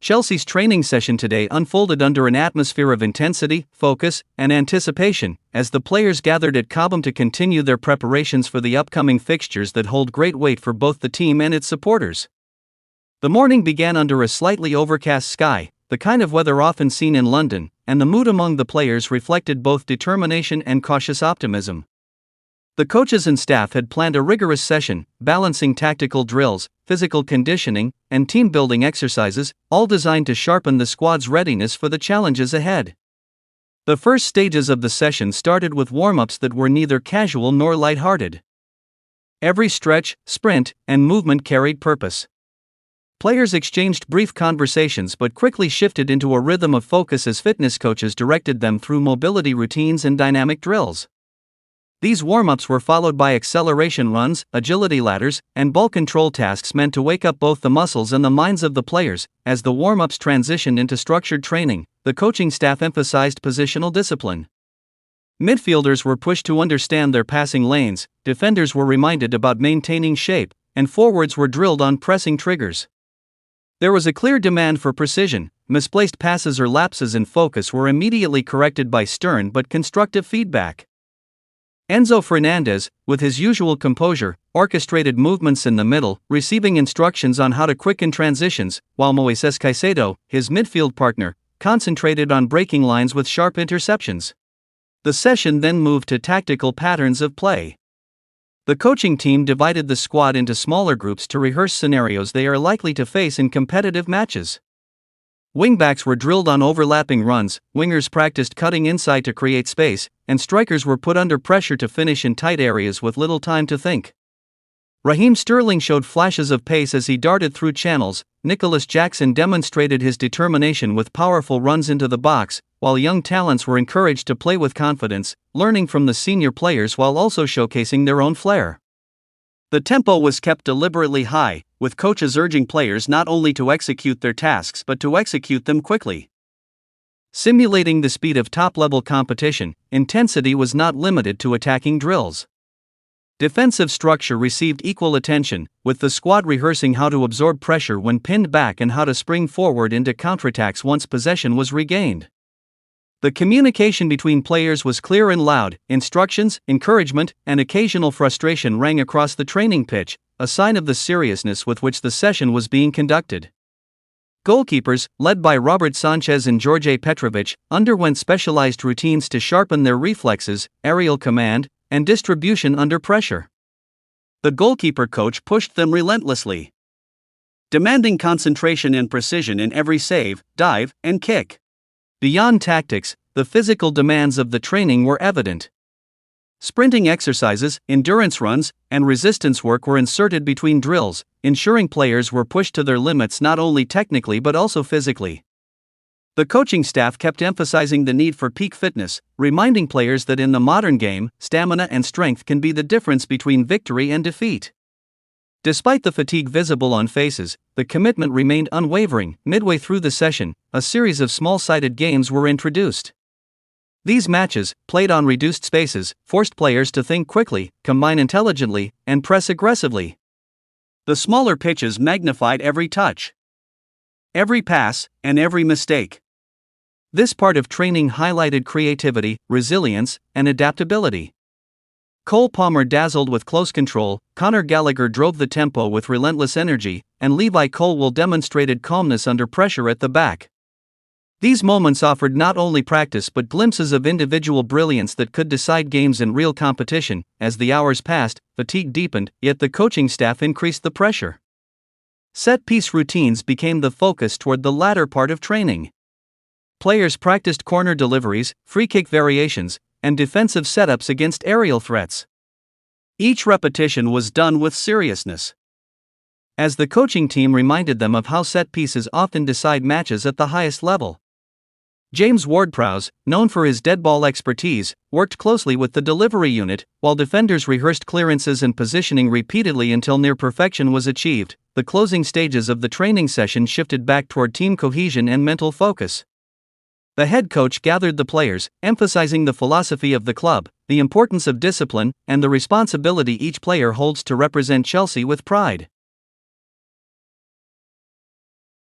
Chelsea's training session today unfolded under an atmosphere of intensity, focus, and anticipation, as the players gathered at Cobham to continue their preparations for the upcoming fixtures that hold great weight for both the team and its supporters. The morning began under a slightly overcast sky, the kind of weather often seen in London, and the mood among the players reflected both determination and cautious optimism. The coaches and staff had planned a rigorous session, balancing tactical drills, physical conditioning, and team-building exercises, all designed to sharpen the squad's readiness for the challenges ahead. The first stages of the session started with warm-ups that were neither casual nor light-hearted. Every stretch, sprint, and movement carried purpose. Players exchanged brief conversations but quickly shifted into a rhythm of focus as fitness coaches directed them through mobility routines and dynamic drills. These warm-ups were followed by acceleration runs, agility ladders, and ball control tasks meant to wake up both the muscles and the minds of the players. As the warm-ups transitioned into structured training, the coaching staff emphasized positional discipline. Midfielders were pushed to understand their passing lanes, defenders were reminded about maintaining shape, and forwards were drilled on pressing triggers. There was a clear demand for precision. Misplaced passes or lapses in focus were immediately corrected by stern but constructive feedback. Enzo Fernandez, with his usual composure, orchestrated movements in the middle, receiving instructions on how to quicken transitions, while Moises Caicedo, his midfield partner, concentrated on breaking lines with sharp interceptions. The session then moved to tactical patterns of play. The coaching team divided the squad into smaller groups to rehearse scenarios they are likely to face in competitive matches. Wingbacks were drilled on overlapping runs, wingers practiced cutting inside to create space, and strikers were put under pressure to finish in tight areas with little time to think. Raheem Sterling showed flashes of pace as he darted through channels. Nicholas Jackson demonstrated his determination with powerful runs into the box, while young talents were encouraged to play with confidence, learning from the senior players while also showcasing their own flair. The tempo was kept deliberately high, with coaches urging players not only to execute their tasks but to execute them quickly. Simulating the speed of top-level competition, intensity was not limited to attacking drills. Defensive structure received equal attention, with the squad rehearsing how to absorb pressure when pinned back and how to spring forward into counterattacks once possession was regained. The communication between players was clear and loud. Instructions, encouragement, and occasional frustration rang across the training pitch, a sign of the seriousness with which the session was being conducted. Goalkeepers, led by Robert Sanchez and George Petrovic, underwent specialized routines to sharpen their reflexes, aerial command, and distribution under pressure. The goalkeeper coach pushed them relentlessly, demanding concentration and precision in every save, dive, and kick. Beyond tactics, the physical demands of the training were evident. Sprinting exercises, endurance runs, and resistance work were inserted between drills, ensuring players were pushed to their limits not only technically but also physically. The coaching staff kept emphasizing the need for peak fitness, reminding players that in the modern game, stamina and strength can be the difference between victory and defeat. Despite the fatigue visible on faces, the commitment remained unwavering. Midway through the session, a series of small-sided games were introduced. These matches, played on reduced spaces, forced players to think quickly, combine intelligently, and press aggressively. The smaller pitches magnified every touch, every pass, and every mistake. This part of training highlighted creativity, resilience, and adaptability. Cole Palmer dazzled with close control, Conor Gallagher drove the tempo with relentless energy, and Levi Colwill demonstrated calmness under pressure at the back. These moments offered not only practice but glimpses of individual brilliance that could decide games in real competition. As the hours passed, fatigue deepened, yet the coaching staff increased the pressure. Set-piece routines became the focus toward the latter part of training. Players practiced corner deliveries, free-kick variations, and defensive setups against aerial threats. Each repetition was done with seriousness, as the coaching team reminded them of how set pieces often decide matches at the highest level. James Ward-Prowse, known for his dead ball expertise, worked closely with the delivery unit, while defenders rehearsed clearances and positioning repeatedly until near perfection was achieved. The closing stages of the training session shifted back toward team cohesion and mental focus. The head coach gathered the players, emphasizing the philosophy of the club, the importance of discipline, and the responsibility each player holds to represent Chelsea with pride.